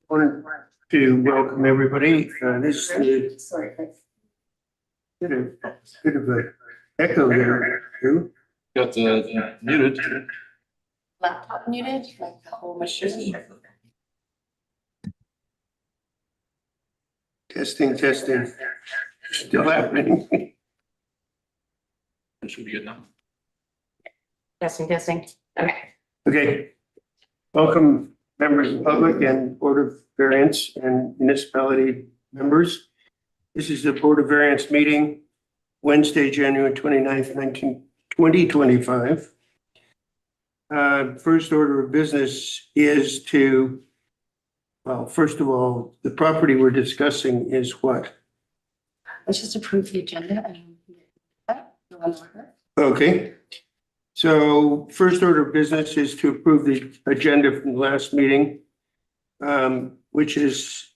Wanted to welcome everybody. This is bit of a echo there too. Got the muted. Laptop muted, like the whole machine. Testing. Still happening. It should be good now. Testing. Okay. Okay. Welcome members of the public and Board of Variance and municipality members. This is the Board of Variance meeting, Wednesday, January 29th, 2025. First order of business is to, well, first of all, the property we're discussing is what? Let's just approve the agenda and go on order. Okay. So first order of business is to approve the agenda from the last meeting, which is,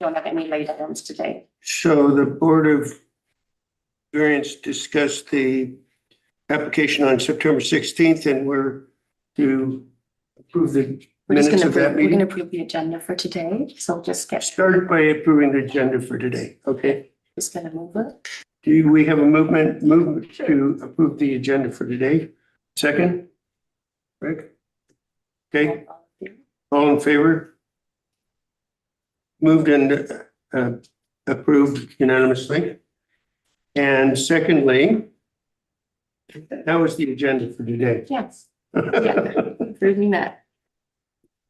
Don't have any late items today. so the Board of Variance discussed the application on September 16th, and we're to approve the minutes of that We're gonna meeting. approve the agenda for today, so just get Started by approving the agenda for today. Okay. just gonna move it. Do we have a movement to approve the agenda for today? Second? Rick? Okay, all in favor? Moved and approved unanimously. And secondly, that was the agenda for today. Yes, approving that.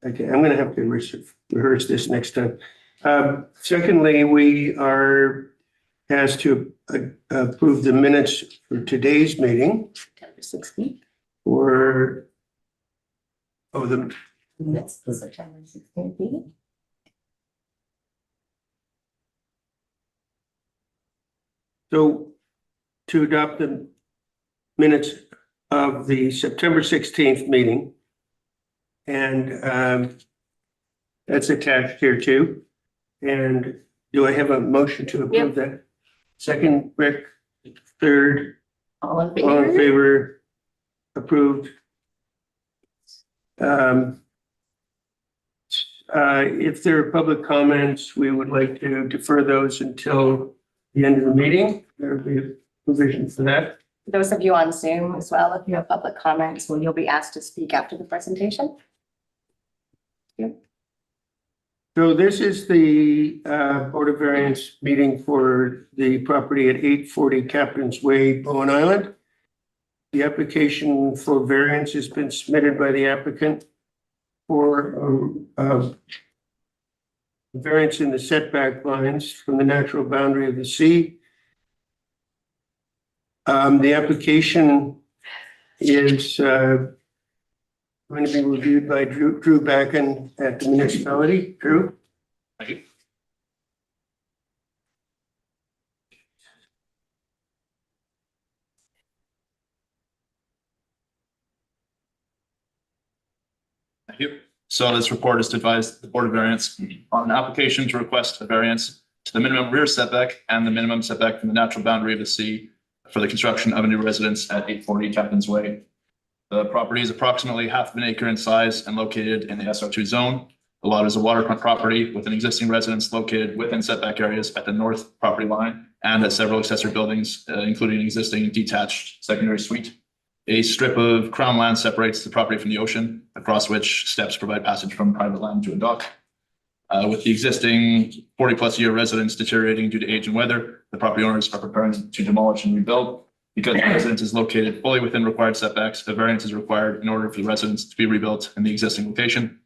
Okay, I'm gonna have to rehearse this next time. Secondly, we are asked to approve the minutes for today's meeting September 16th. for, That's the September 16th meeting. so to adopt the minutes of the September 16th meeting. And that's attached here too. And do I have a motion to approve that? Second, Rick, third, All in all in favor? favor, approved. If there are public comments, we would like to defer those until the end of the meeting. There will be a provision for that. Those of you on Zoom as well, if you have public comments, well, you'll be asked to speak after the presentation. So this is the Board of Variance meeting for the property at 840 Captain's Way, Bowen Island. The application for variance has been submitted by the applicant for variance in the setback lines from the natural boundary of the sea. The application is going to be reviewed by Drew Backen at the municipality. Drew? Thank you. Thank you. So this report is to advise the Board of Variance on an application to request a variance to the minimum rear setback and the minimum setback from the natural boundary of the sea for the construction of a new residence at 840 Captain's Way. The property is approximately half of an acre in size and located in the SR2 zone. The lot is a waterfront property with an existing residence located within setback areas at the north property line and at several accessory buildings, including an existing detached secondary suite. A strip of crown land separates the property from the ocean, across which steps provide passage from private land to a dock. With the existing 40-plus year residence deteriorating due to age and weather, the property owners are preparing to demolish and rebuild. Because the residence is located fully within required setbacks, a variance is required in order for the residence to be rebuilt in the existing location.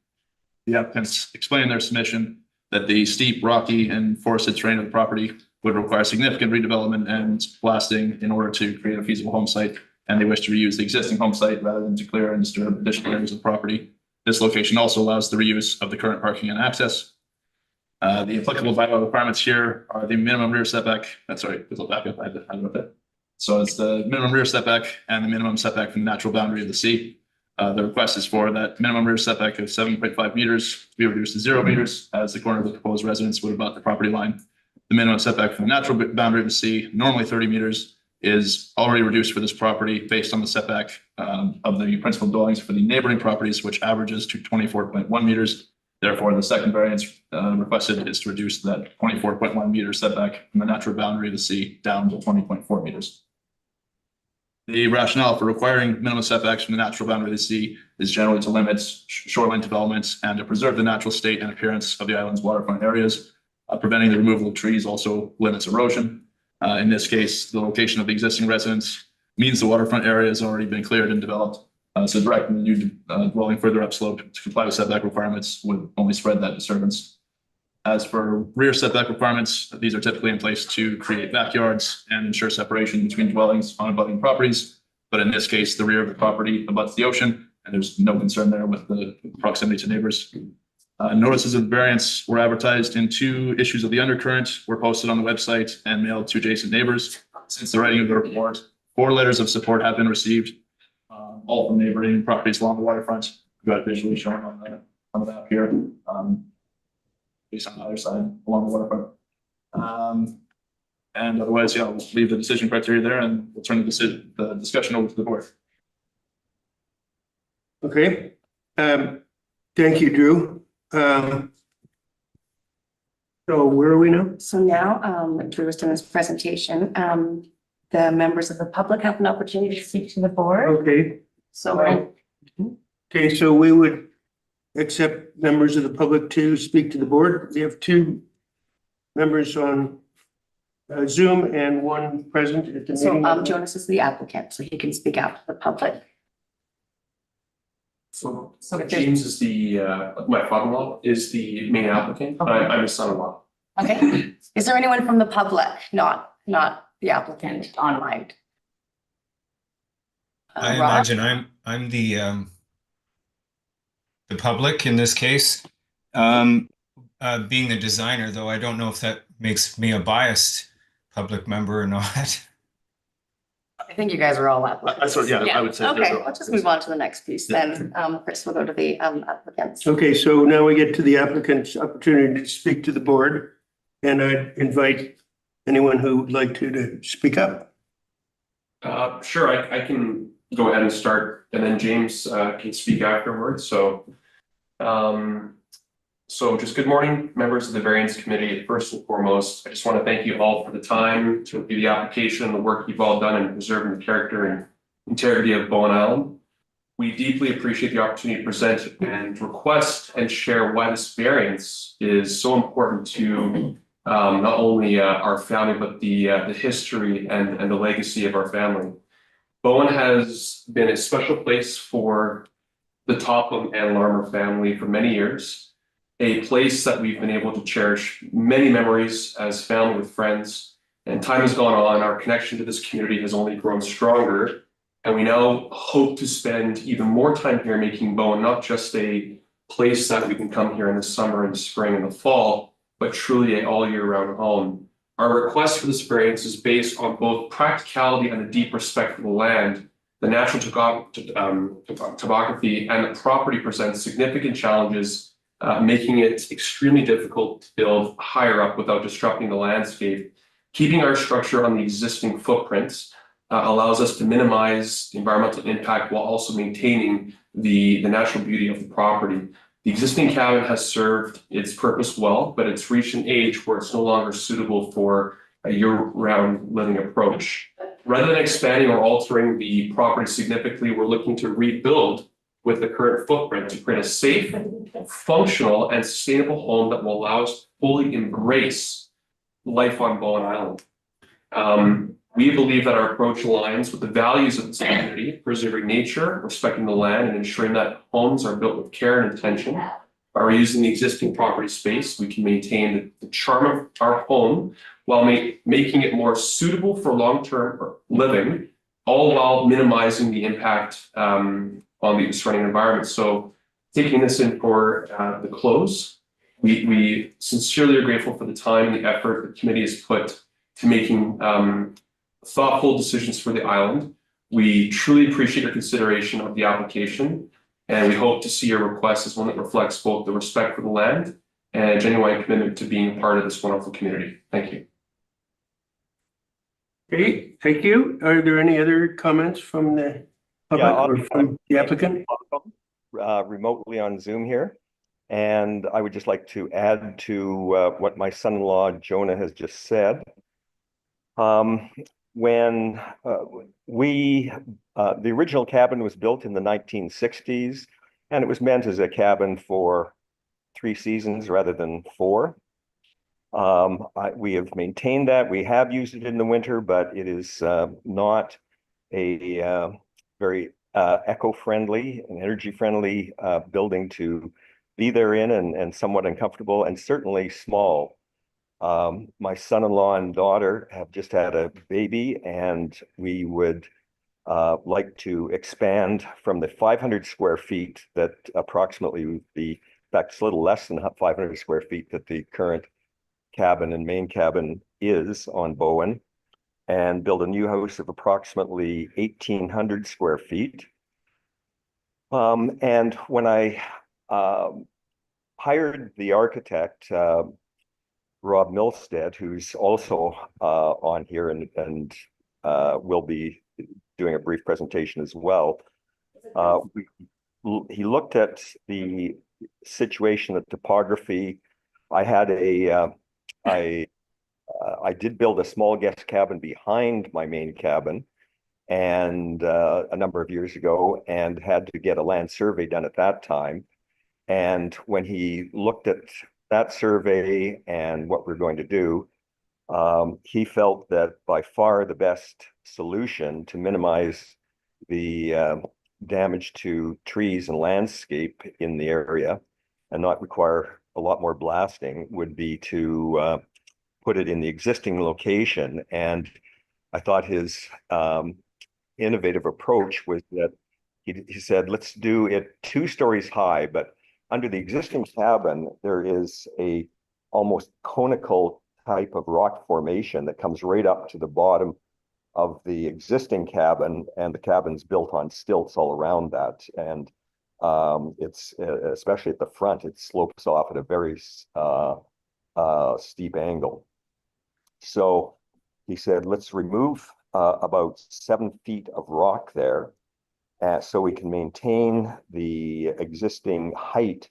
The applicants explain in their submission that the steep, rocky, and forested terrain of the property would require significant redevelopment and blasting in order to create a feasible home site, and they wish to reuse the existing home site rather than to clear and disturb additional areas of the property. This location also allows the reuse of the current parking and access. The applicable bylaw requirements here are the minimum rear setback. Sorry, we'll back up. I wrote that. So it's the minimum rear setback and the minimum setback from the natural boundary of the sea. The request is for that minimum rear setback of 7.5 meters to be reduced to 0 meters as the corner of the proposed residence would abut the property line. The minimum setback from the natural boundary of the sea, normally 30 meters, is already reduced for this property based on the setback of the principal dwellings for the neighboring properties, which averages to 24.1 meters. Therefore, the second variance requested is to reduce that 24.1 meter setback from the natural boundary of the sea down to 20.4 meters. The rationale for requiring minimum setbacks from the natural boundary of the sea is generally to limit shoreline developments and to preserve the natural state and appearance of the island's waterfront areas. Preventing the removal of trees also limits erosion. In this case, the location of the existing residence means the waterfront area has already been cleared and developed. So directing the new dwelling further upslope to comply with setback requirements would only spread that disturbance. As for rear setback requirements, these are typically in place to create backyards and ensure separation between dwellings on abutting properties. But in this case, the rear of the property abuts the ocean, and there's no concern there with the proximity to neighbors. Notices of variance were advertised in 2 issues of the undercurrent, were posted on the website and mailed to adjacent neighbors. Since the writing of the report, 4 letters of support have been received, all from neighboring properties along the waterfront. We've got it visually shown on the map here, based on the other side along the waterfront. And otherwise, yeah, we'll leave the decision criteria there and we'll turn the discussion over to the board. Okay. Thank you, Drew. So where are we now? So now, Drew has done his presentation. The members of the public have an opportunity to speak to the board. Okay. So Okay, so we would accept members of the public to speak to the board. We have 2 members on Zoom and 1 present at the meeting. Jonas is the applicant, so he can speak out to the public. So So if there's- James is my father-in-law is the main applicant. Okay. I'm his son-in-law. Okay. Is there anyone from the public, not the applicant online? I Rob? imagine I'm the public in this case. Being the designer, though, I don't know if that makes me a biased public member or not. I think you guys are all applicants. That's what, yeah, I would say. Okay, let's just move on to the next piece then. Chris, we'll go to the applicants. Okay, so now we get to the applicant's opportunity to speak to the board. And I invite anyone who would like to speak up. Sure, I can go ahead and start, and then James can speak afterwards. So just good morning, members of the Variance Committee. First and foremost, I just want to thank you all for the time to review the application and the work you've all done in preserving the character and integrity of Bowen Island. We deeply appreciate the opportunity to present and request and share why this variance is so important to not only our family, but the history and the legacy of our family. Bowen has been a special place for the Topham and Larmer family for many years, a place that we've been able to cherish many memories as family with friends. And time has gone on, our connection to this community has only grown stronger. And we now hope to spend even more time here, making Bowen not just a place that we can come here in the summer and the spring and the fall, but truly an all year round home. Our request for this variance is based on both practicality and a deep respect for the land. The natural topography and the property presents significant challenges, making it extremely difficult to build higher up without disrupting the landscape. Keeping our structure on the existing footprints allows us to minimize the environmental impact while also maintaining the natural beauty of the property. The existing cabin has served its purpose well, but it's reached an age where it's no longer suitable for a year-round living approach. Rather than expanding or altering the property significantly, we're looking to rebuild with the current footprint to create a safe, functional, and sustainable home that will allow us to fully embrace life on Bowen Island. We believe that our approach aligns with the values of this community, preserving nature, respecting the land, and ensuring that homes are built with care and intention. By using the existing property space, we can maintain the charm of our home while making it more suitable for long-term living, all while minimizing the impact on the surrounding environment. So taking this in for the close, we sincerely are grateful for the time and the effort the committee has put to making thoughtful decisions for the island. We truly appreciate your consideration of the application, and we hope to see your request as one that reflects both the respect for the land and a genuine commitment to being part of this wonderful community. Thank you. Okay, thank you. Are there any other comments from the public or from the applicant? Remotely on Zoom here. And I would just like to add to what my son-in-law Jonah has just said. When the original cabin was built in the 1960s, and it was meant as a cabin for 3 seasons rather than 4. We have maintained that. We have used it in the winter, but it is not a very eco-friendly and energy-friendly building to be there in, and somewhat uncomfortable and certainly small. My son-in-law and daughter have just had a baby, and we would like to expand from the 500 square feet that approximately would be, in fact, it's a little less than 500 square feet that the current cabin and main cabin is on Bowen, and build a new house of approximately 1,800 square feet. And when I hired the architect, Rob Milstead, who's also on here and will be doing a brief presentation as well, he looked at the situation, the topography. I did build a small guest cabin behind my main cabin, and a number of years ago, and had to get a land survey done at that time. And when he looked at that survey and what we're going to do, he felt that by far the best solution to minimize the damage to trees and landscape in the area and not require a lot more blasting would be to put it in the existing location. And I thought his innovative approach was that he said, let's do it 2 stories high, but under the existing cabin, there is a almost conical type of rock formation that comes right up to the bottom of the existing cabin, and the cabin's built on stilts all around that. And it's especially at the front, it slopes off at a very steep angle. So he said, let's remove about 7 feet of rock there, so we can maintain the existing height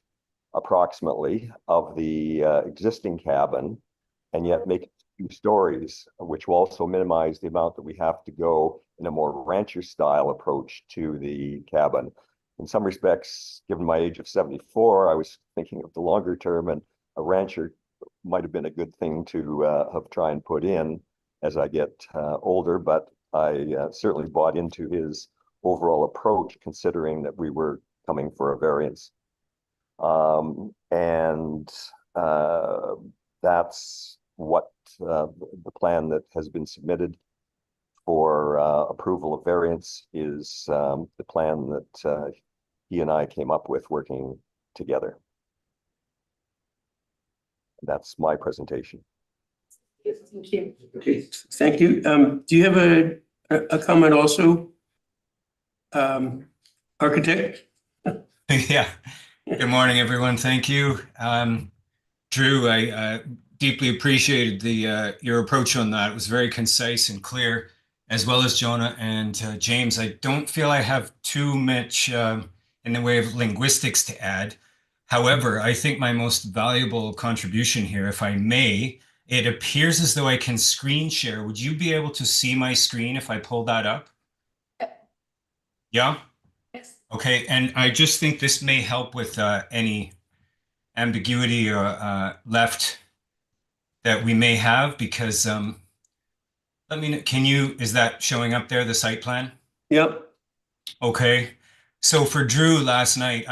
approximately of the existing cabin, and yet make it 2 stories, which will also minimize the amount that we have to go in a more rancher style approach to the cabin. In some respects, given my age of 74, I was thinking of the longer term, and a rancher might have been a good thing to have try and put in as I get older, but I certainly bought into his overall approach, considering that we were coming for a variance. That's what the plan that has been submitted for approval of variance is, the plan that he and I came up with working together. That's my presentation. Thank you. Okay, thank you. Do you have a comment also, architect? Yeah. Good morning, everyone. Thank you. Drew, I deeply appreciated your approach on that. It was very concise and clear, as well as Jonah and James. I don't feel I have too much in the way of linguistics to add. However, I think my most valuable contribution here, if I may, it appears as though I can screen share. Would you be able to see my screen if I pull that up? Yeah? Yes. Okay, and I just think this may help with any ambiguity or left that we may have, because let me know, is that showing up there, the site plan? Yep. Okay. So for Drew last night,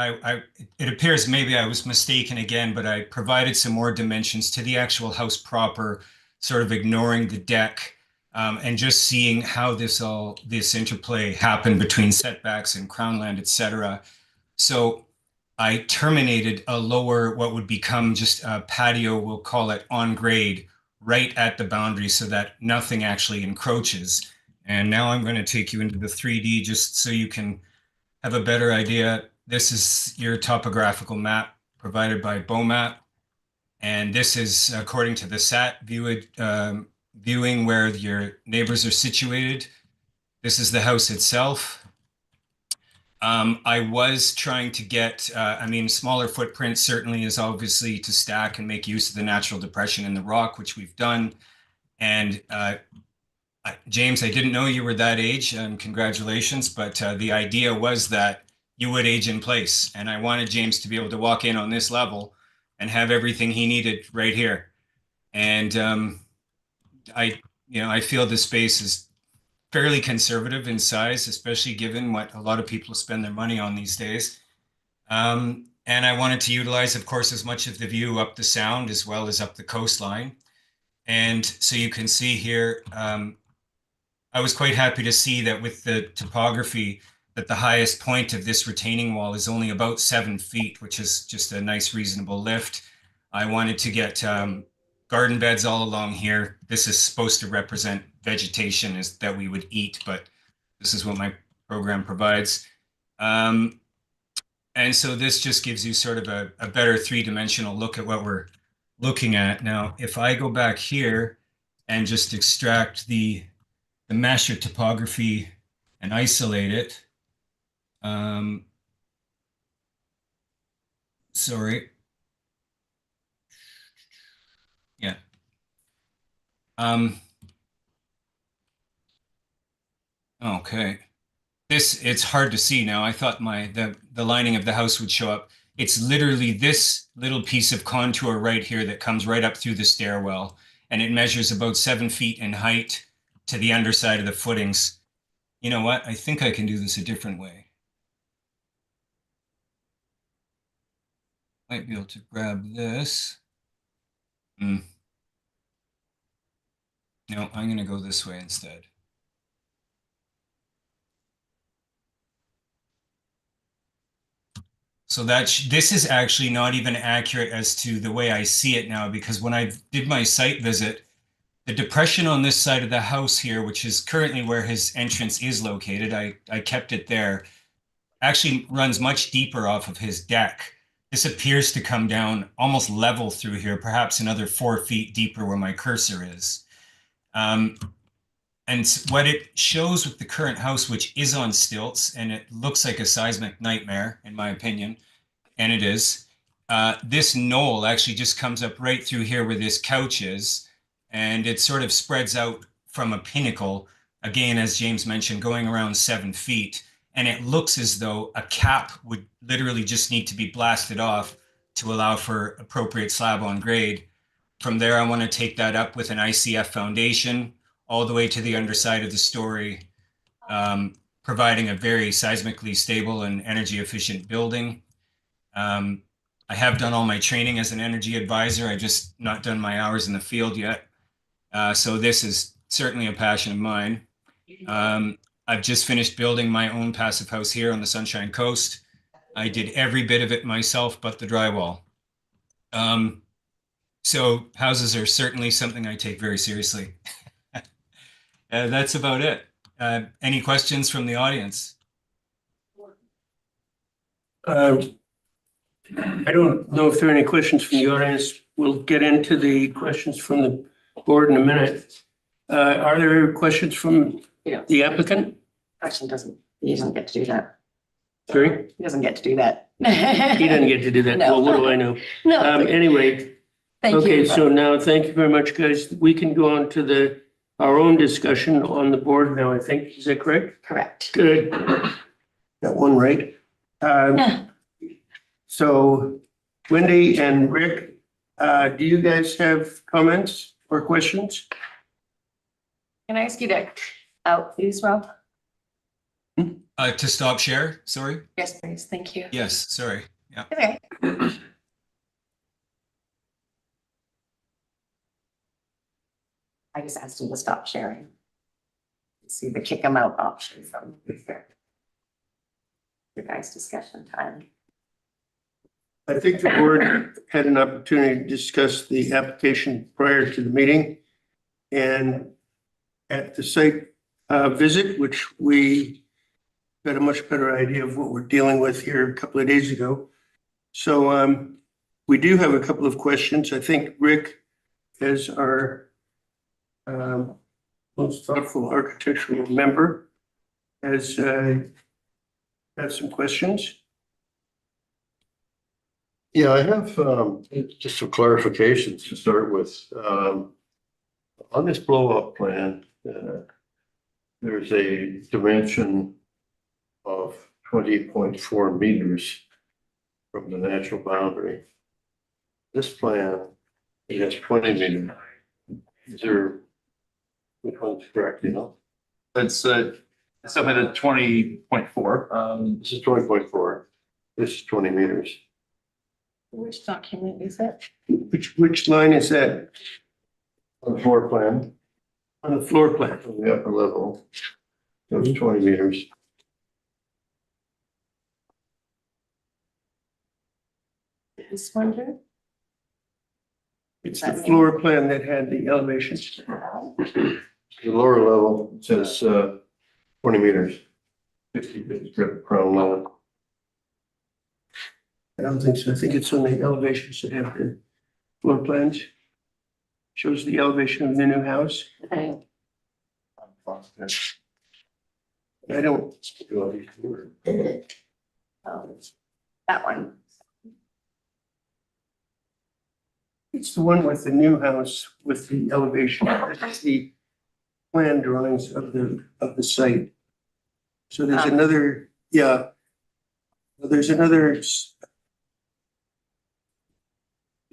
it appears maybe I was mistaken again, but I provided some more dimensions to the actual house proper, sort of ignoring the deck, and just seeing how this interplay happened between setbacks and crown land, etc. So I terminated a lower, what would become just a patio, we'll call it on grade, right at the boundary, so that nothing actually encroaches. And now I'm going to take you into the 3D just so you can have a better idea. This is your topographical map provided by BOMAP. And this is according to the SAT view viewing where your neighbors are situated. This is the house itself. I was trying to get, I mean, smaller footprint certainly is obviously to stack and make use of the natural depression in the rock, which we've done. And James, I didn't know you were that age, and congratulations. But the idea was that you would age in place, and I wanted James to be able to walk in on this level and have everything he needed right here. And I feel the space is fairly conservative in size, especially given what a lot of people spend their money on these days. And I wanted to utilize, of course, as much of the view up the sound as well as up the coastline. And so you can see here, I was quite happy to see that with the topography, that the highest point of this retaining wall is only about 7 feet, which is just a nice, reasonable lift. I wanted to get garden beds all along here. This is supposed to represent vegetation is that we would eat, but this is what my program provides. And so this just gives you sort of a better three-dimensional look at what we're looking at. Now, if I go back here and just extract the mesh or topography and isolate it. Sorry. Yeah. Okay. It's hard to see now. I thought the lining of the house would show up. It's literally this little piece of contour right here that comes right up through the stairwell, and it measures about 7 feet in height to the underside of the footings. You know what? I think I can do this a different way. Might be able to grab this. No, I'm going to go this way instead. So this is actually not even accurate as to the way I see it now, because when I did my site visit, the depression on this side of the house here, which is currently where his entrance is located, I kept it there, actually runs much deeper off of his deck. This appears to come down almost level through here, perhaps another 4 feet deeper where my cursor is. And what it shows with the current house, which is on stilts, and it looks like a seismic nightmare, in my opinion, and it is, this knoll actually just comes up right through here where this couch is, and it sort of spreads out from a pinnacle, again, as James mentioned, going around 7 feet. And it looks as though a cap would literally just need to be blasted off to allow for appropriate slab on grade. From there, I want to take that up with an ICF foundation all the way to the underside of the story, providing a very seismically stable and energy efficient building. I have done all my training as an energy advisor. I just not done my hours in the field yet. So this is certainly a passion of mine. I've just finished building my own passive house here on the Sunshine Coast. I did every bit of it myself, but the drywall. So houses are certainly something I take very seriously. That's about it. Any questions from the audience? I don't know if there are any questions from the audience. We'll get into the questions from the board in a minute. Are there questions from the applicant? He doesn't get to do that. Sorry? He doesn't get to do that. He doesn't get to do that. No. Well, what do I know? No. Anyway, Thank okay, you. so now thank you very much, guys. We can go on to our own discussion on the board now, I think. Is that correct? Correct. Good. Got one right. So Wendy and Rick, do you guys have comments or questions? Can I ask you to out, please, Rob? To stop share, sorry? Yes, please. Thank you. Yes, sorry. Yeah. Okay. I just asked him to stop sharing. See the kick him out option from your guys' discussion time. I think the board had an opportunity to discuss the application prior to the meeting. And at the site visit, which we got a much better idea of what we're dealing with here a couple of days ago. So we do have a couple of questions. I think Rick, as our most thoughtful architectural member has had some questions. Yeah, I have just some clarifications to start with. On this blow up plan, there's a dimension of 20.4 meters from the natural boundary. This plan, it has 20 meters. Is there, which one's correct, you know? It's submitted 20.4. This is 20.4. This is 20 meters. Which document is it? Which line is that On the floor plan, on the floor plan? on the upper level, so it's 20 meters. This one, Drew? It's the floor plan that had the elevations. The lower level says 20 meters. 50 feet crown line. I don't think so. I think it's on the elevations that have the floor plans. Shows the elevation of the new house. Okay. I don't, Oh, that one. it's the one with the new house with the elevation. This is the plan drawings of the site. So there's another, yeah. There's another. If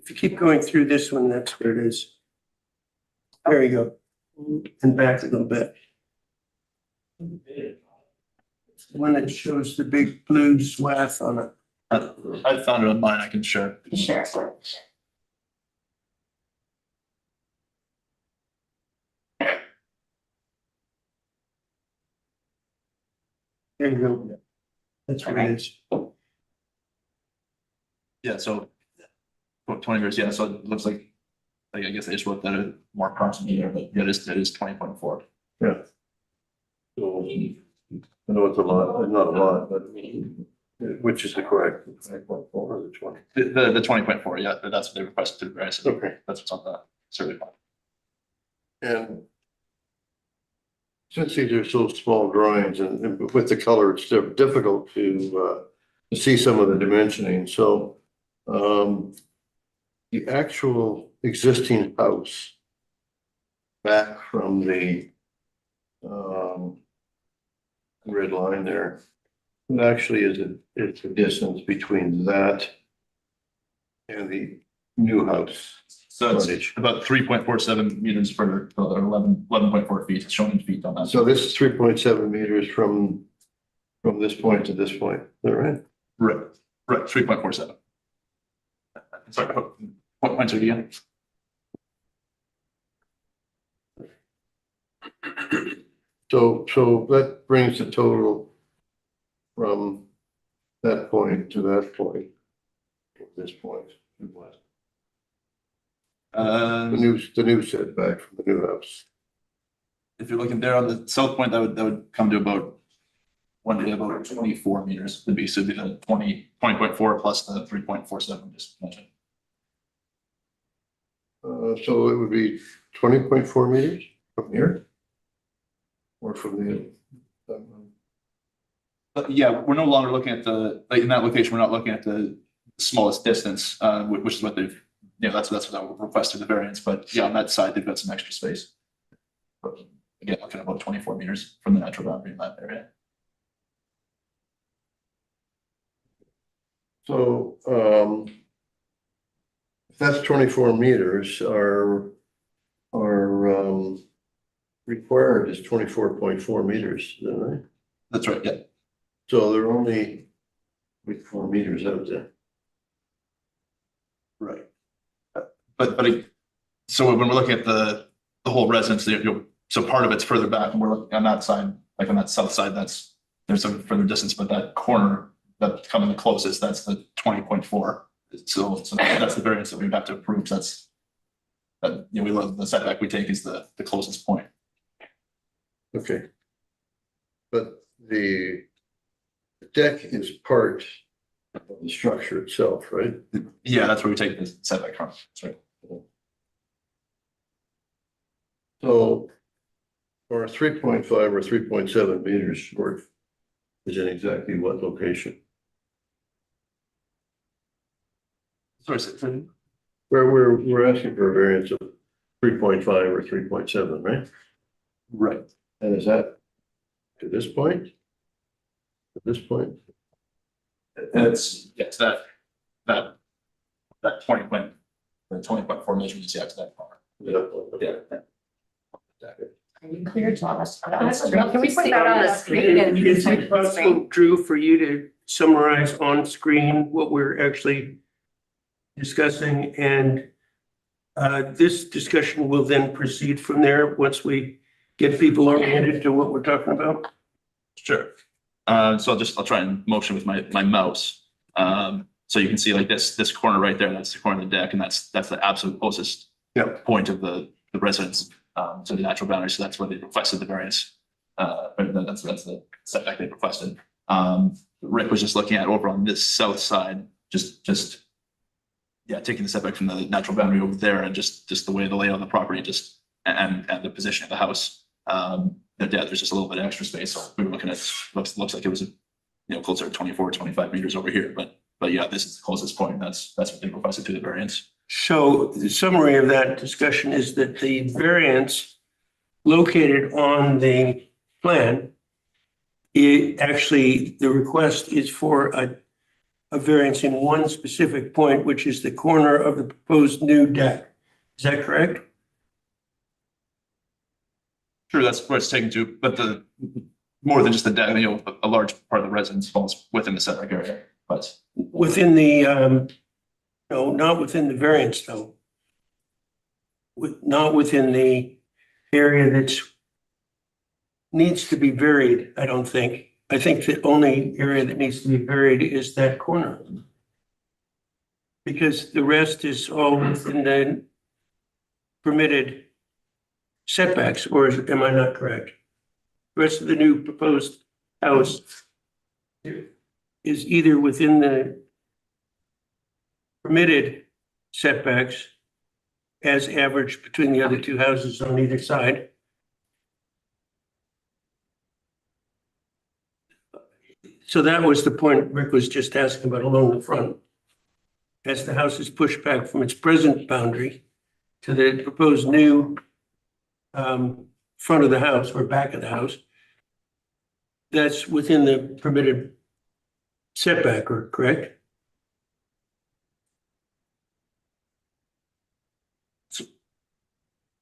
you keep going through this one, that's where it is. There you go. And back a little bit. It's the one that shows the big blue swath on it. I found it on mine. I can share. Sure. There you go. That's what it is. Yeah, so 20 meters, yeah, so it looks like I guess I just wrote that more approximately there, but yeah, it is 20.4. Yeah. So, I know it's a lot, not a lot, but which is the correct, 5.4 or the 20? The 20.4, yeah, that's what they requested to the variance. Okay. That's what's on the survey plan. And since these are so small drawings and with the color, it's difficult to see some of the dimensioning. So the actual existing house back from the red line there, it actually it's a distance between that and the new house. So it's Frontage. about 3.47 meters further, 11.4 feet, it's shown in feet on that. So this is 3.7 meters from this point to this point, is that right? Right, 3.47. Sorry, what points are you getting? So that brings the total from that point to that point, this point. The new setback from the new house. If you're looking there on the south point, that would come to about 24 meters. Would be so it'd be the 20.4 plus the 3.47 just mentioned. So it would be 20.4 meters from here? Or from the But yeah, we're no longer looking at like in that location, we're not looking at the smallest distance, which is what they've, that's what they requested the variance, but yeah, on that side, they've got some extra space. Again, looking at about 24 meters from the natural boundary in that area. So if that's 24 meters, our required is 24.4 meters, is that right? That's right, yeah. So they're only 4 meters out there. Right. So when we're looking at the whole residence, so part of it's further back, and we're looking on that side, like on that south side, there's some further distance, but that corner that's coming the closest, that's the 20.4. So that's the variance that we'd have to approve. So we love the setback we take is the closest point. Okay. But the deck is part of the structure itself, right? Yeah, that's where we take the setback from. That's right. So, or 3.5 or 3.7 meters short is in exactly what location? Sorry, so- Where we're asking for a variance of 3.5 or 3.7, right? right. And is that to this point? At this point? And it's that 20.4 measure you see out to that far. Yeah. Are you clear to us? Can we put that on the screen and? Is it possible, Drew, for you to summarize on screen what we're actually discussing? And this discussion will then proceed from there once we get people oriented to what we're talking about. Sure. So I'll try and motion with my mouse. So you can see like this corner right there, that's the corner of the deck, and that's the absolute closest point of the residence to the natural boundary. So that's where they requested the variance. That's the setback they requested. Rick was just looking at over on this south side, just taking the setback from the natural boundary over there, and just the way the layout of the property, and the position of the house. There's just a little bit of extra space. So we were looking at, looks like it was, closer to 24, 25 meters over here. But yeah, this is the closest point. That's what they requested to the variance. So the summary of that discussion is that the variance located on the plan, the request is for a variance in one specific point, which is the corner of the proposed new deck. Is that correct? Sure, that's where it's taken to, but more than just the deck, a large part of the residence falls within the setback area, but. Within the, no, not within the variance though. Not within the area that's needs to be varied, I don't think. I think the only area that needs to be varied is that corner. Because the rest is all within the permitted setbacks, or am I not correct? The rest of the new proposed house is either within the permitted setbacks as averaged between the other two houses on either side. So that was the point Rick was just asking about along the front. As the house is pushed back from its present boundary to the proposed new front of the house or back of the house, that's within the permitted setback, or correct?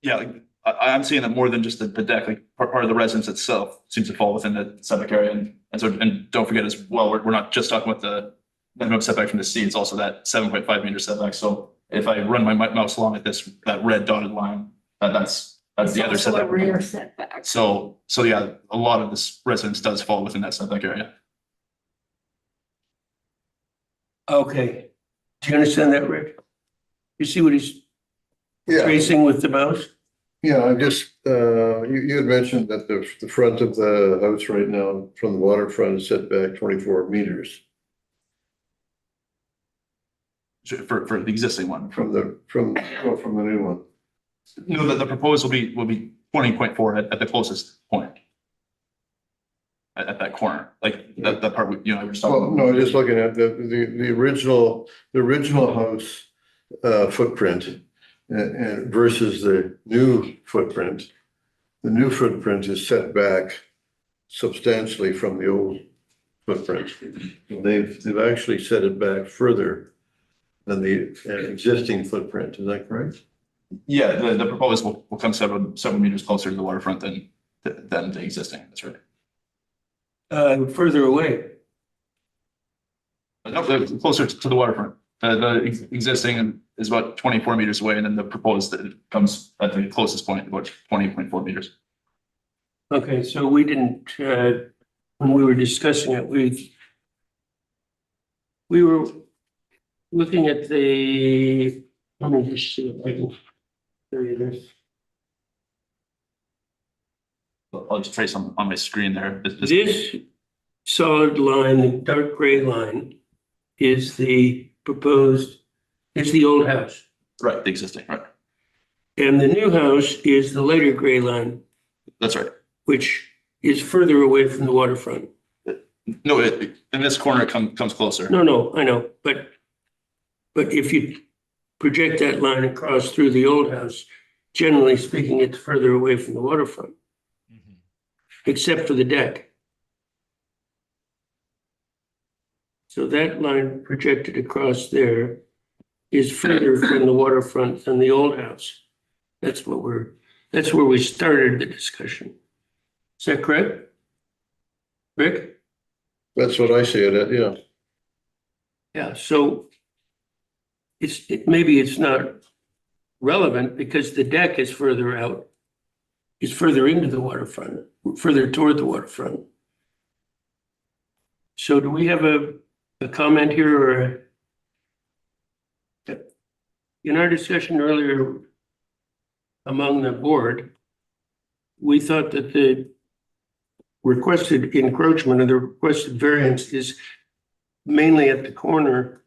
Yeah, I'm seeing that more than just the deck, like part of the residence itself seems to fall within the setback area. And don't forget as well, we're not just talking about the minimum setback from the sea, it's also that 7.5 meter setback. So if I run my mouse along at that red dotted line, that's the other setback. Rear setback. So yeah, a lot of this residence does fall within that setback area. Okay. Do you understand that, Rick? You see what he's tracing with the mouse? Yeah, I just, you had mentioned that the front of the house right now from the waterfront is set back 24 meters For the existing one. from the new one. No, the proposed will be 20.4 at the closest point. At that corner, like that part, I was talking. Well, no, just looking at the original house footprint and versus the new footprint. The new footprint is set back substantially from the old footprint. They've actually set it back further than the existing footprint. Is that correct? Yeah, the proposed will come several meters closer to the waterfront than the existing. That's right. Further away. No, closer to the waterfront. The existing is about 24 meters away, and then the proposed that comes at the closest point, about 20.4 meters. Okay, so we didn't, when we were discussing it, we were looking at let me just see if I can show you this. I'll just trace on my screen there. This solid line, the dark gray line, is the old house. Right, the existing, right. And the new house is the lighter gray line, That's right. which is further away from the waterfront. No, in this corner, it comes closer. No, I know, but if you project that line across through the old house, generally speaking, it's further away from the waterfront, except for the deck. So that line projected across there is further from the waterfront than the old house. That's where we started the discussion. Is that correct? Rick? That's what I see it at, yeah. Yeah, so maybe it's not relevant because the deck is further out, is further into the waterfront, further toward the waterfront. So do we have a comment here or in our discussion earlier among the board, we thought that the requested encroachment or the requested variance is mainly at the corner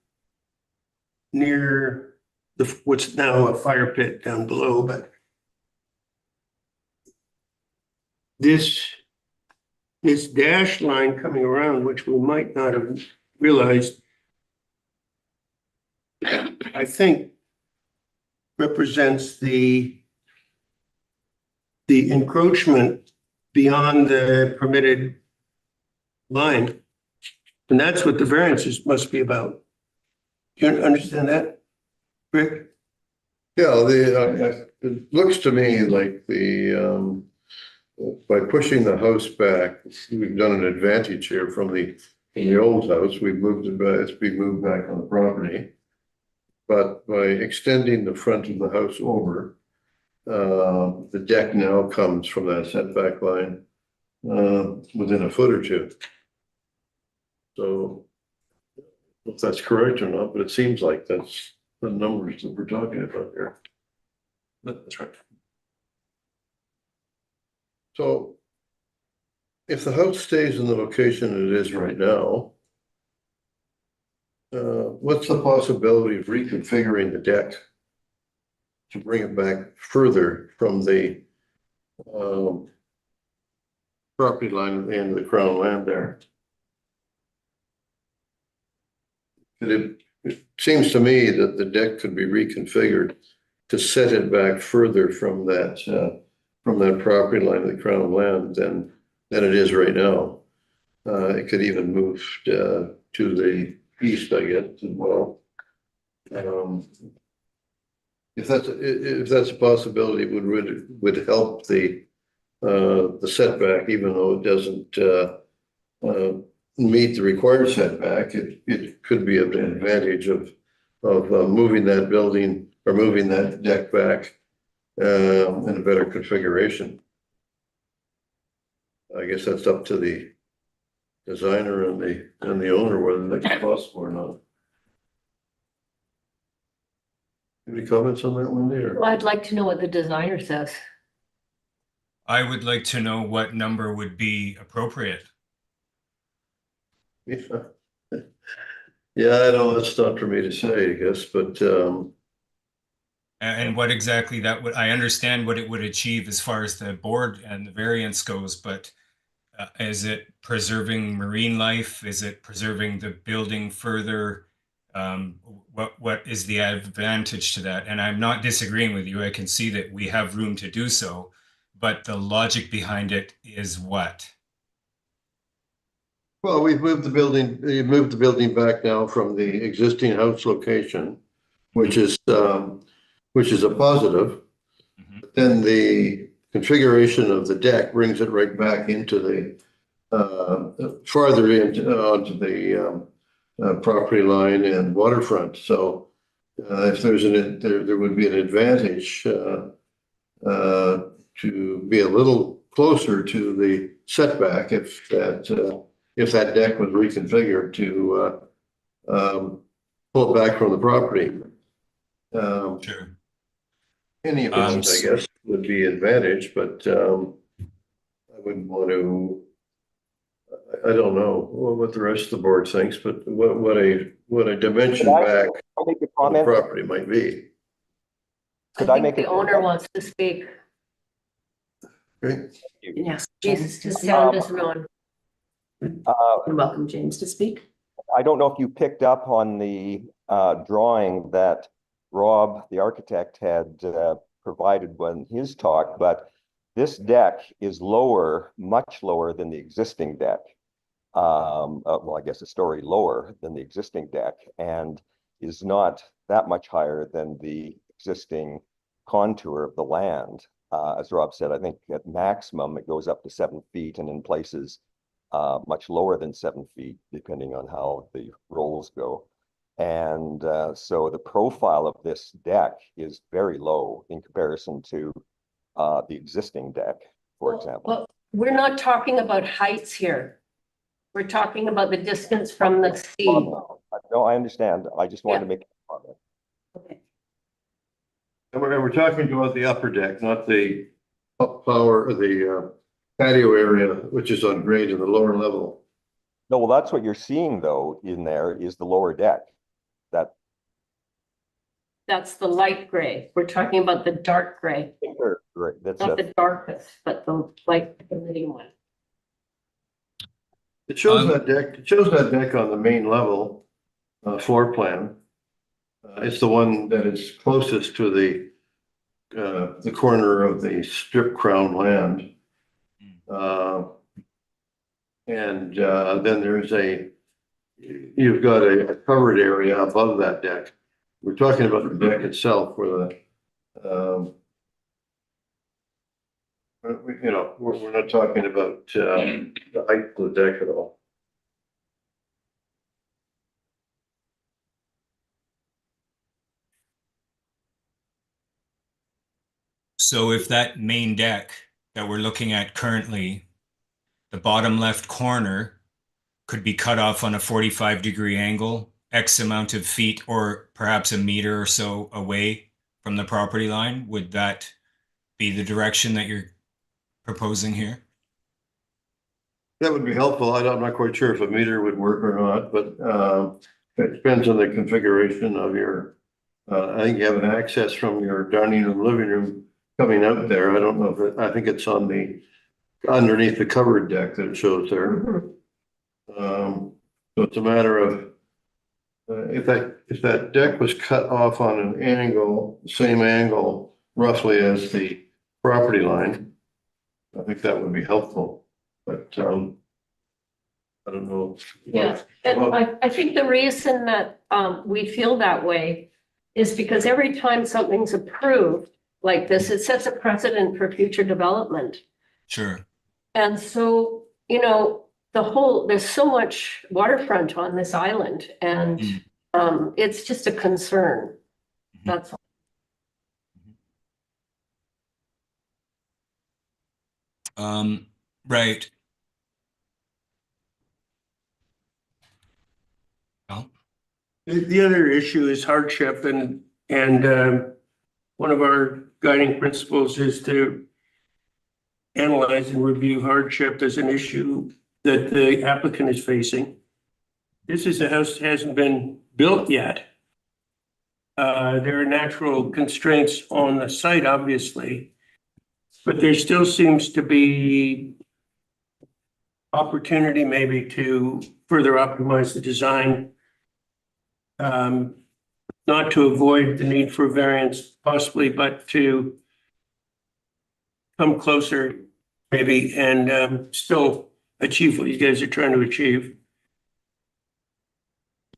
near what's now a fire pit down below, but this dashed line coming around, which we might not have realized, I think represents the encroachment beyond the permitted line. And that's what the variances must be about. Do you understand that, Rick? Yeah, it looks to me like by pushing the house back, we've done an advantage here from the old house. We've moved it back, it's been moved back on the property. But by extending the front of the house over, the deck now comes from that setback line within a foot or two. So if that's correct or not, but it seems like that's the numbers that we're talking about here. That's right. So if the house stays in the location it is right now, what's the possibility of reconfiguring the deck to bring it back further from the property line at the end of the crown land there? It seems to me that the deck could be reconfigured to set it back further from that property line of the crown land than it is right now. It could even move to the east, I guess, as well. If that's a possibility, it would help the setback, even though it doesn't meet the required setback. It could be an advantage of moving that building or moving that deck back in a better configuration. I guess that's up to the designer and the owner whether that's possible or not. Any comments on that one there? Well, I'd like to know what the designer says. I would like to know what number would be appropriate. Yeah, I know that's not for me to say, I guess, but And what exactly that would, I understand what it would achieve as far as the board and the variance goes, but is it preserving marine life? Is it preserving the building further? What is the advantage to that? And I'm not disagreeing with you. I can see that we have room to do so, but the logic behind it is what? well, we've moved the building back now from the existing house location, which is a positive. Mhm. Then the configuration of the deck brings it right back into the farther into onto the property line and waterfront. So if there would be an advantage to be a little closer to the setback if that deck was reconfigured to pull it back from the property. Sure. Any amount, I guess, would be advantage, but I wouldn't want to. I don't know what the rest of the board thinks, but what a dimension back I'll make a on the comment. property might be. Could I think make the a owner wants to speak. Okay, Yes, His James, sound isn't on. you're welcome, James, to speak. I don't know if you picked up on the drawing that Rob, the architect, had provided when his talk, but this deck is lower, much lower than the existing deck. Well, I guess a story lower than the existing deck, and is not that much higher than the existing contour of the land. As Rob said, I think at maximum it goes up to 7 feet, and in places much lower than 7 feet, depending on how the rolls go. And so the profile of this deck is very low in comparison to the existing deck, for example. Well, we're not talking about heights here. We're talking about the distance from the sea. No, I understand. I just wanted to make a comment. Okay. and we're talking about the upper deck, not the the patio area, which is on grade in the lower level. No, well, that's what you're seeing though in there is the lower deck. That That's the light gray. We're talking about the dark gray, that's not the darkest, but the light, the leading one. It shows that deck, on the main level, floor plan. It's the one that is closest to the corner of the strip crown land. And then you've got a covered area above that deck. We're talking about the deck itself where we're not talking about the height of the deck at all. So if that main deck that we're looking at currently, the bottom left corner could be cut off on a 45-degree angle, X amount of feet or perhaps a meter or so away from the property line, would that be the direction that you're proposing here? That would be helpful. I'm not quite sure if a meter would work or not, but it depends on the configuration of your, I think you have an access from your dining room, living room coming out there. I don't know if I think it's on underneath the covered deck that it shows there. So it's a matter of if that deck was cut off on an angle, same angle roughly as the property line, I think that would be helpful. But I don't know. Yeah, and I think the reason that we feel that way is because every time something's approved like this, it sets a precedent for future development. Sure. And so, there's so much waterfront on this island, and it's just a concern. That's all. Right. Well, The other issue is hardship, and one of our guiding principles is to analyze and review hardship as an issue that the applicant is facing. This is a house that hasn't been built yet. There are natural constraints on the site, obviously, but there still seems to be opportunity maybe to further optimize the design. Not to avoid the need for variance possibly, but to come closer maybe and still achieve what you guys are trying to achieve.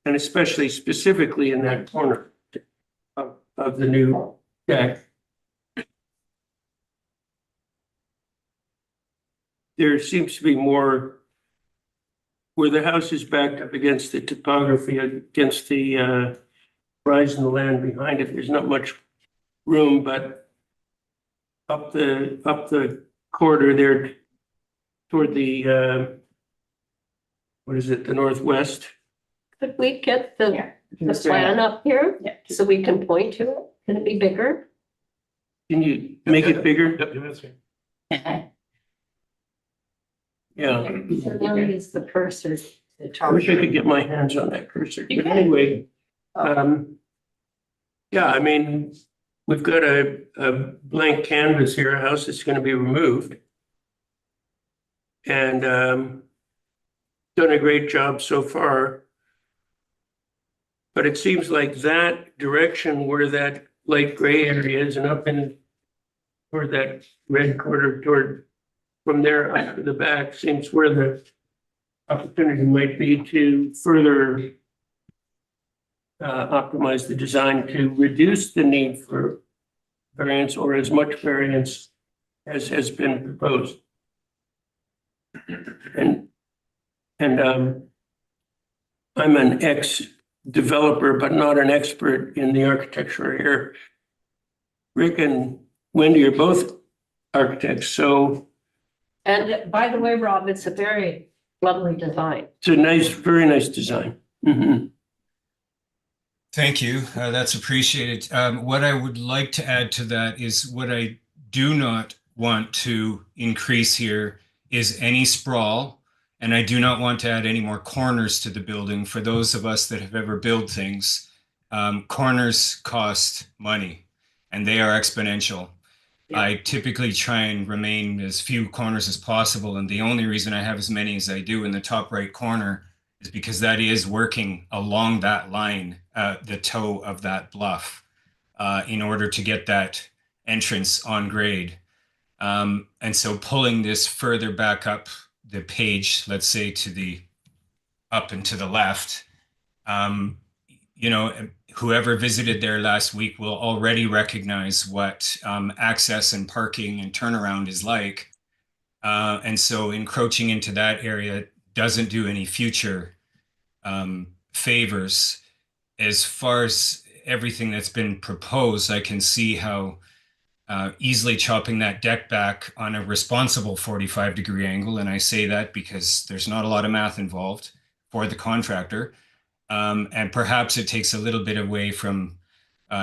And especially specifically in that corner of the new deck. There seems to be more where the house is backed up against the topography, against the rise in the land behind it. There's not much room, but up the corridor there toward the what is it, the northwest? Could we get the plan up here so we can point to it? Can it be bigger? Can you make it bigger? Yeah. So now use the cursor to I talk. wish I could get my hands on that cursor, but anyway, yeah, I mean, we've got a blank canvas here, a house that's going to be removed. And done a great job so far. But it seems like that direction where that light gray area is and up in toward that red quarter toward from there up to the back seems where the opportunity might be to further optimize the design to reduce the need for variance or as much variance as has been proposed. And I'm an ex-developer, but not an expert in the architecture here. Rick and Wendy are both architects, so And by the way, Rob, it's a very lovely design. it's a nice, very nice design. Mhm. Thank you. That's appreciated. What I would like to add to that is what I do not want to increase here is any sprawl. And I do not want to add any more corners to the building. For those of us that have ever built things, corners cost money and they are exponential. Yeah. I typically try and remain as few corners as possible. And the only reason I have as many as I do in the top right corner is because that is working along that line, the toe of that bluff, in order to get that entrance on grade. And so pulling this further back up the page, let's say to the up and to the left, you know, whoever visited there last week will already recognize what access and parking and turnaround is like. And so encroaching into that area doesn't do any future favors. As far as everything that's been proposed, I can see how easily chopping that deck back on a responsible 45-degree angle, and I say that because there's not a lot of math involved for the contractor, and perhaps it takes a little bit away from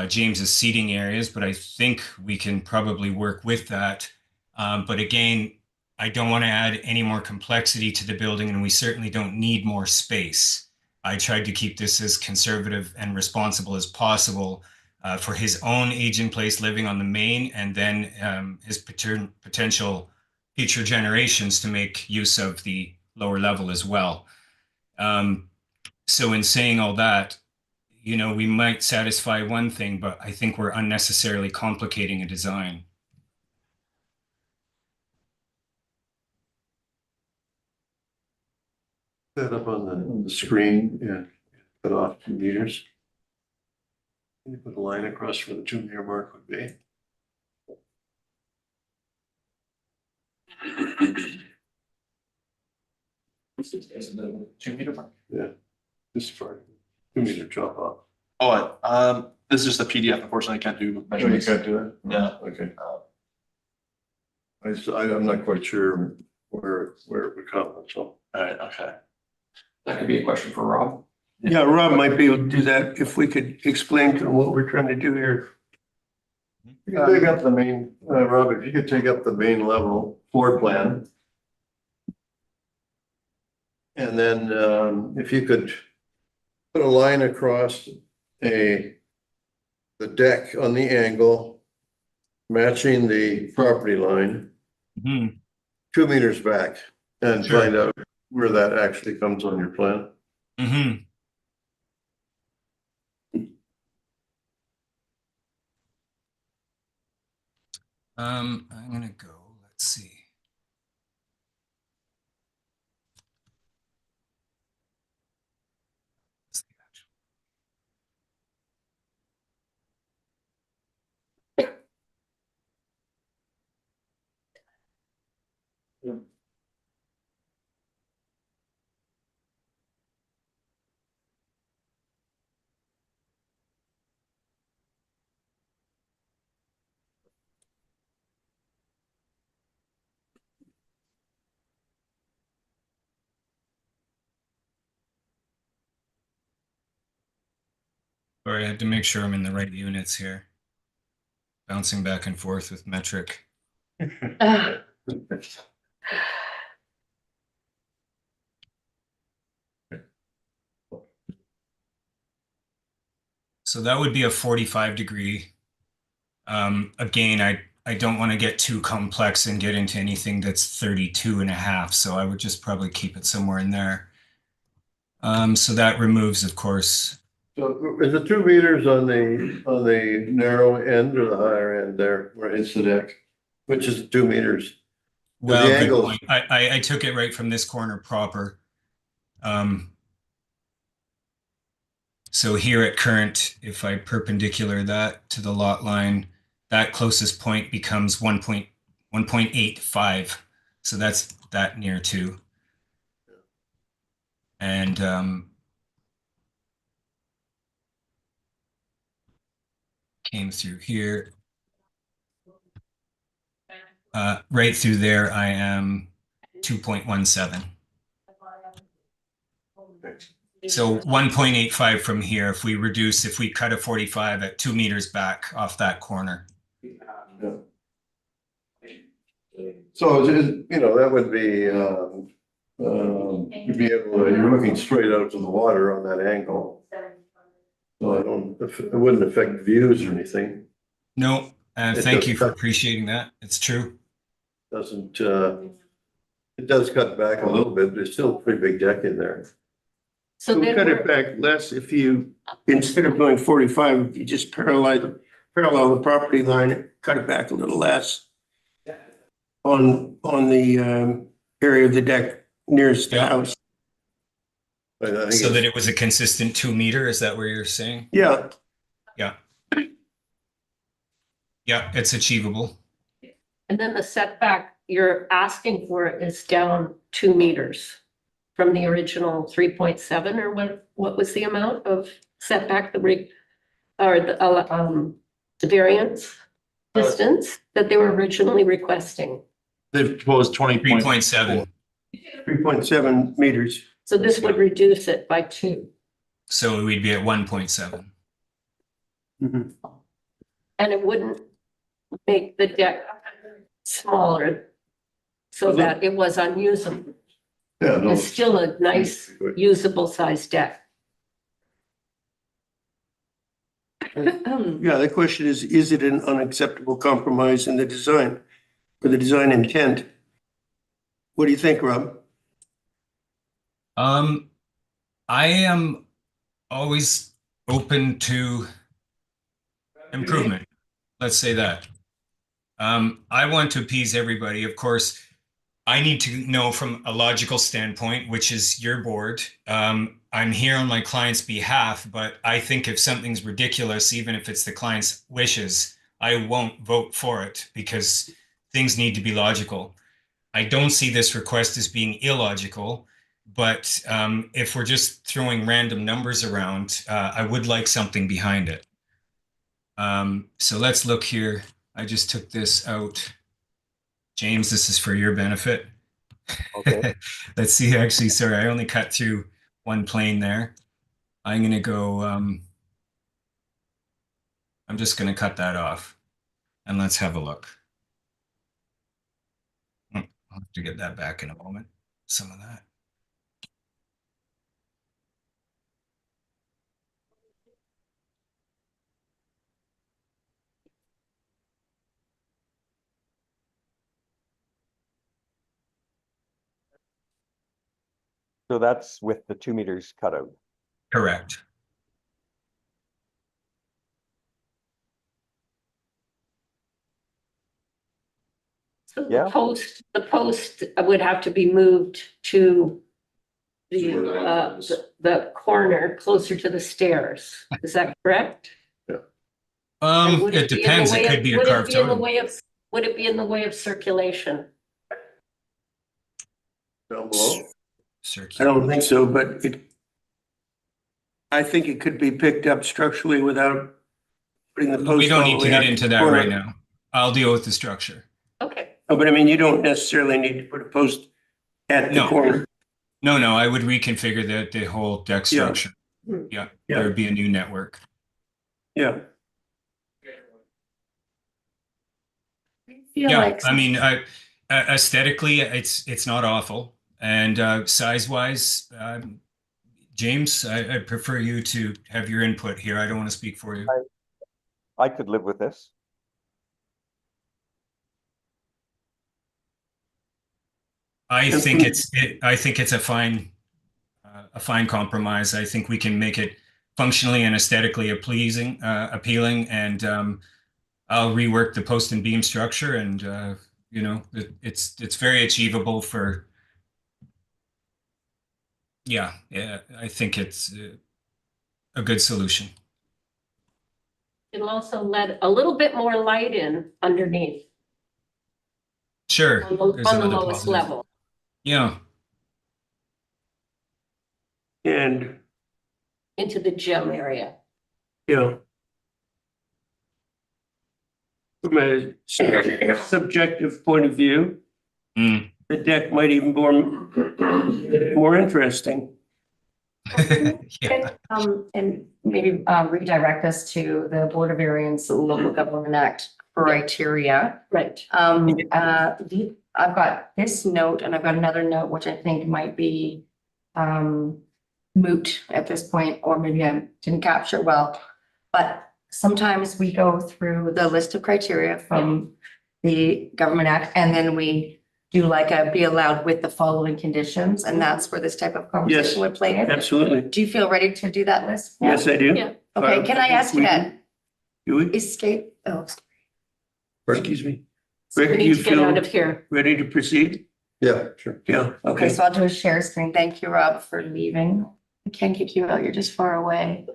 James's seating areas, but I think we can probably work with that. But again, I don't want to add any more complexity to the building, and we certainly don't need more space. I tried to keep this as conservative and responsible as possible for his own age-in-place living on the main, and then his potential future generations to make use of the lower level as well. So in saying all that, you know, we might satisfy one thing, but I think we're unnecessarily complicating a design. Set up on the screen and cut off 2 meters. Can you put a line across where the 2-meter mark would be? Yeah, this part, 2-meter drop off. Oh, this is just a PDF. Unfortunately, I can't do measurements. can't do it? Yeah. Okay. I'm not quite sure where it would come, so. All right, okay. That could be a question for Rob. Yeah, Rob might be able to do that if we could explain to him what we're trying to do here. You can take up the main, Rob, if you could take up the main level floor plan. And then if you could put a line across the deck on the angle, matching the property line, Mm-hmm. 2 meters back, and Sure. find out where that actually comes on your plan. Mm-hmm. I'm gonna go, let's see. What's the actual- Sorry, I had to make sure I'm in the right units here. Bouncing back and forth with metric. So that would be a 45-degree Again, I don't want to get too complex and get into anything that's 32 and a half, so I would just probably keep it somewhere in there. So that removes, of course. So is it 2 meters on the narrow end or the higher end there where it hits the deck? Which is 2 meters? Well, the good angles- point. I took it right from this corner proper. So here at current, if I perpendicular that to the lot line, that closest point becomes 1.85. So that's that near to. And came through here. Right through there, I am 2.17. So 1.85 from here, if we cut a 45 at 2 meters back off that corner. So that would be, you'd be able to, you're looking straight out to the water on that angle. So it wouldn't affect views or anything. No, thank you for appreciating that. It's true. Doesn't, it does cut back a little bit, but it's still a pretty big deck in there. So We'll then cut it back less if you, instead of going 45, if you just parallel the property line, cut it back a little less on the area of the deck nearest the Yeah. house. I think So that it's- it was a consistent 2 meter, is that what you're saying? Yeah, Yeah. Yeah, it's achievable. And then the setback you're asking for is down 2 meters from the original 3.7, or what was the amount of setback the variance distance that they were originally requesting? They've proposed 20.4. 3.7. 3.7 meters. So this would reduce it by 2. So we'd be at 1.7. Mhm. And it wouldn't make the deck smaller so that it was unusable. Yeah, no. It's still a nice usable size deck. Yeah, the question is it an unacceptable compromise in the design or the design intent? What do you think, Rob? I am always open to improvement. Let's say that. I want to appease everybody. Of course, I need to know from a logical standpoint, which is your board. I'm here on my client's behalf, but I think if something's ridiculous, even if it's the client's wishes, I won't vote for it because things need to be logical. I don't see this request as being illogical, but if we're just throwing random numbers around, I would like something behind it. So let's look here. I just took this out. James, this is for your benefit. Okay. Let's see, actually, sorry, I only cut through one plane there. I'm going to go, I'm just going to cut that off and let's have a look. I'll have to get that back in a moment, some of that. So that's with the 2 meters cut out. Correct. So Yeah. the post would have to be moved to the corner closer to the stairs. Is that correct? And would It be in the depends. way It of- could be a would it carved be in the totem. way of- Would it be in the way of circulation? Down below? I Circular. don't think so, but I think it could be picked up structurally without putting the post. We don't all the need to way get out into the that corner. right now. I'll deal with the structure. Okay, Oh, but I mean, you don't necessarily need to put a post at the No. corner. No, I would reconfigure the whole deck Yeah. structure. Yeah, Yeah. there would be a new network. Yeah, feel Yeah, like I mean, aesthetically, it's not awful, and size-wise, James, I prefer you to have your input here. I don't want to speak for you. I could live with this. I think it's a fine compromise. I think we can make it functionally and aesthetically appealing, and I'll rework the post and beam structure, and it's very achievable for. Yeah, I think it's a good solution. It'll also let a little bit more light in underneath Sure. on There's the another lowest positive. level. Yeah. And, Into the gym area. from a subjective point of view, Mm. the deck might even be more interesting. Yeah. And maybe redirect us to the Board of Variance Local Government Act criteria. Right. I've got this note and I've got another note, which I think might be moot at this point, or maybe I didn't capture well. But sometimes we go through the list of criteria from the Government Act, and then we do like a be allowed with the following conditions, and that's where this type of conversation would play in. Absolutely. Do you feel ready to do that list? now? Yes, I do. Yeah. Okay, can I ask you that? Do we? Escape, Excuse me. We Rick, need you to get out feel of here. ready to proceed? Yeah, sure. Yeah, okay, okay. so I'll do a share screen. Thank you, Rob, for leaving. I can't kick you out, you're just far away.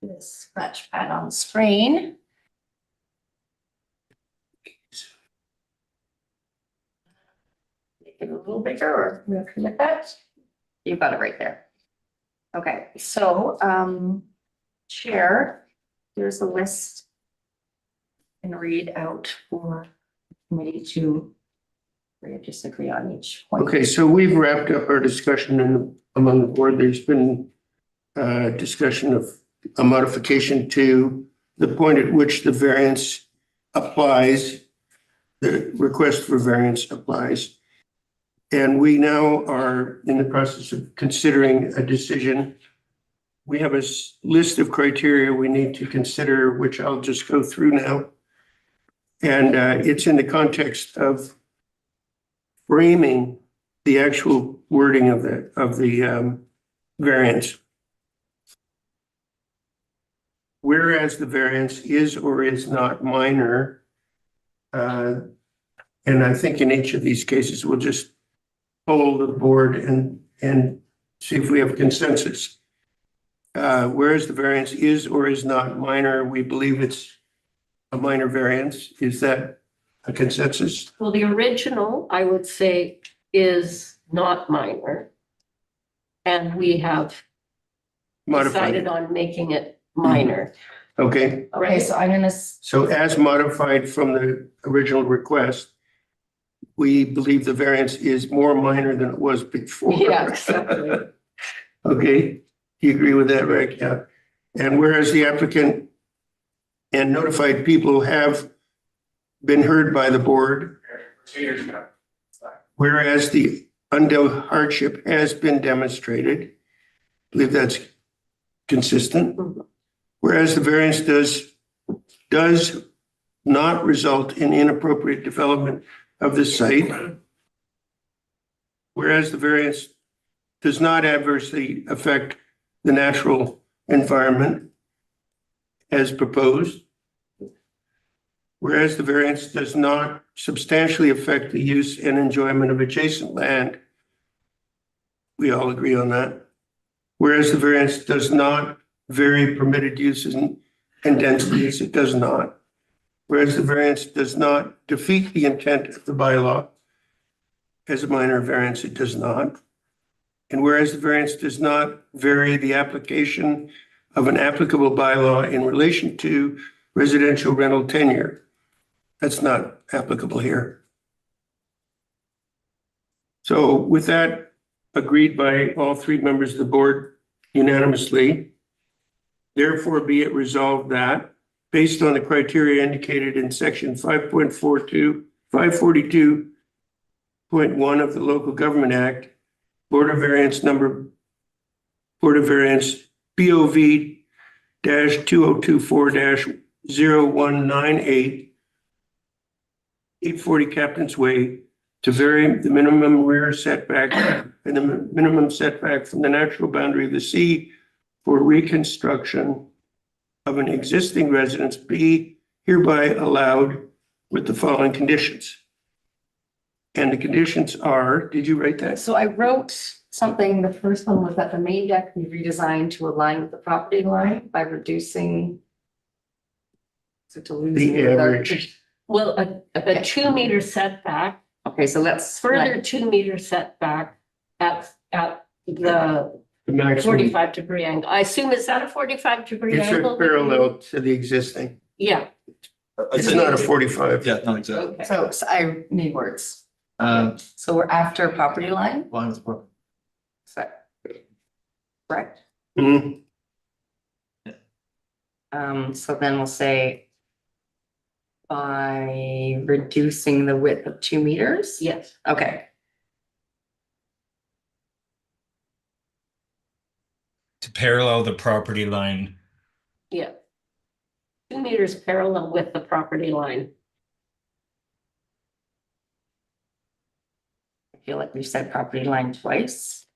This scratch pad on screen. Make it a little bigger, or we okay with that? You've got it right there. Okay, so, Chair, here's a list. And read out for committee to disagree on each point. Okay, so we've wrapped up our discussion among the board. There's been discussion of a modification to the point at which the variance applies, the request for variance applies. And we now are in the process of considering a decision. We have a list of criteria we need to consider, which I'll just go through now. And it's in the context of framing the actual wording of the variance. Whereas the variance is or is not minor, and I think in each of these cases, we'll just poll the board and see if we have consensus. Whereas the variance is or is not minor, we believe it's a minor variance. Is that a consensus? Well, the original, I would say, is not minor. And we have decided Modified. on making it minor. Okay, Okay, so I'm gonna, so as modified from the original request, we believe the variance is more minor than it was before. Yeah, exactly. Okay, you agree with that, Rick? Yeah. And whereas the applicant and notified people have been heard by the board, whereas the undue hardship has been demonstrated, I believe that's consistent. Whereas the variance does not result in inappropriate development of the site. Whereas the variance does not adversely affect the natural environment as proposed. Whereas the variance does not substantially affect the use and enjoyment of adjacent land. We all agree on that. Whereas the variance does not vary permitted uses and densities, it does not. Whereas the variance does not defeat the intent of the bylaw. As a minor variance, it does not. And whereas the variance does not vary the application of an applicable bylaw in relation to residential rental tenure. That's not applicable here. So with that agreed by all three members of the board unanimously, therefore be it resolved that based on the criteria indicated in section 5.42.1 of the Local Government Act, Board of Variance BOV-2024-0198 840 Captain's Way to vary the minimum rear setback and the minimum setback from the natural boundary of the sea for reconstruction of an existing residence be hereby allowed with the following conditions. And the conditions are, did you write that? So I wrote something, the first one was that the main deck be redesigned to align with the property line by reducing. So to lose. The average. Well, a 2 meter setback, Okay, so let's further 2 meter setback at the The maximum. 45-degree angle. I assume, is that a 45-degree It's angle? that you- parallel to the existing. Yeah, It's not a 45. Yeah, no, exactly. okay. So I need words. Uh, So we're after property line, line with the so. Correct? Mhm. So then we'll say. By reducing the width of 2 meters? Yes, Okay, To parallel the property line. yeah. 2 meters parallel with the property line. I feel like we've said property line twice.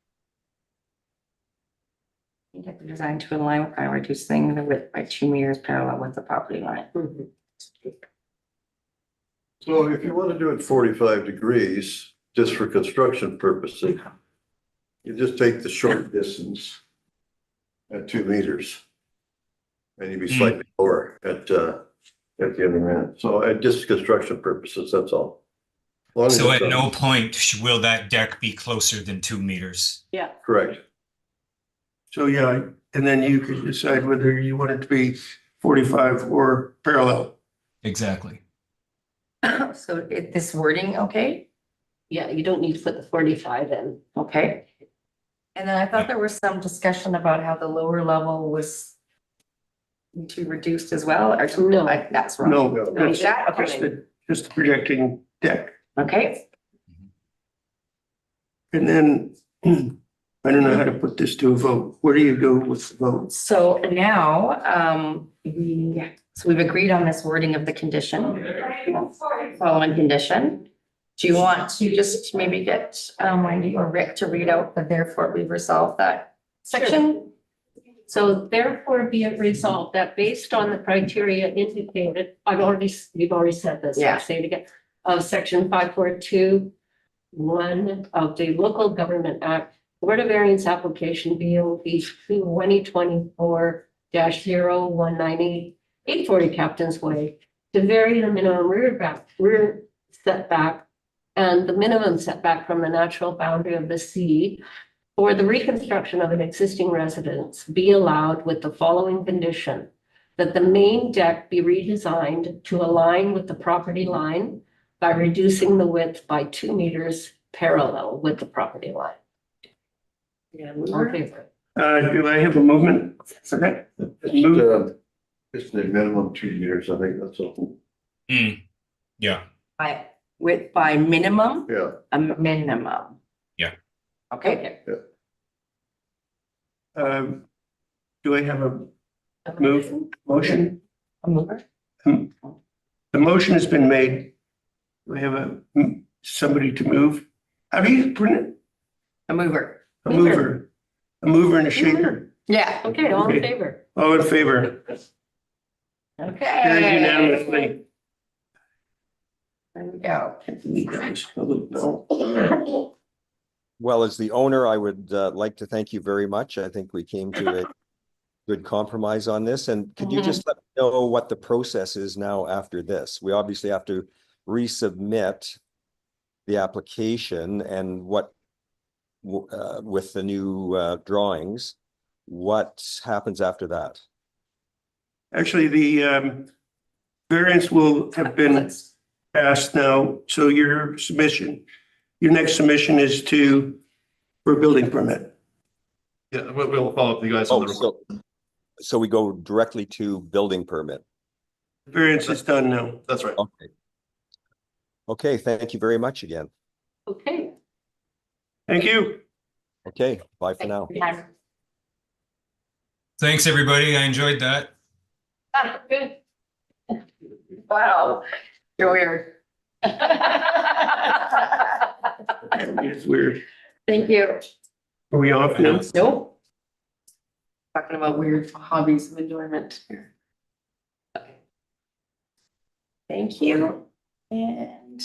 Designed to align by reducing the width by 2 meters parallel with the property line. Mhm. So if you want to do it 45 degrees, just for construction purposes, you just take the short distance at 2 meters. And you'd be slightly lower at the other end. So at just construction purposes, that's all. As long as So it's at no done. point will that deck be closer than 2 meters. Yeah, Correct. So, yeah, and then you could decide whether you want it to be 45 or parallel. Exactly. So this wording, okay? yeah, you don't need to put the 45 in. Okay. And then I thought there was some discussion about how the lower level was to reduced as well, or something. No. That's wrong. No, that's that? just the projecting deck. Okay, And then, I don't know how to put this to a vote. Where do you go with the vote? so now, we've agreed on this wording of the condition. Following condition. Do you want to just maybe get Wendy or Rick to read out the therefore we resolved that section? So therefore be it resolved that based on the criteria indicated, we've already said this, Yeah. I'll say it again, of section 542(1) of the Local Government Act, Board of Variance application BOV 2024-01988 840 Captain's Way to vary the minimum rear setback and the minimum setback from the natural boundary of the sea for the reconstruction of an existing residence be allowed with the following condition: that the main deck be redesigned to align with the property line by reducing the width by 2 meters parallel with the property line. Yeah. All in favor? Do I have a movement? Okay. It's the minimum 2 meters, I think that's all. Yeah. By width by minimum, Yeah. a minimum. Yeah. Okay. Do I have a motion? A mover? The motion has been made. Do I have somebody to move? How do you print it? A mover. A mover. A mover and a shaker. Yeah. Okay, all in Okay. favor? All in favor? Okay. Carried unanimously. There we go. No. Well, as the owner, I would like to thank you very much. I think we came to a good compromise on this. And could you just let me know what the process is now after this? We obviously have to resubmit the application and what with the new drawings, what happens after that? Actually, the variance will have been passed now. So your next submission is for a building permit. Yeah, we'll follow up with you guys on Oh, the report. so we go directly to building permit. Variance is done now. That's right. Okay. Okay, thank you very much again. Okay. Thank you. Okay, bye for now. Thanks, everybody. I enjoyed that. Good. Wow. You're weird. It's weird. Thank you. Are we off now? Nope. Talking about weird hobbies of enjoyment here. Okay. Thank you. And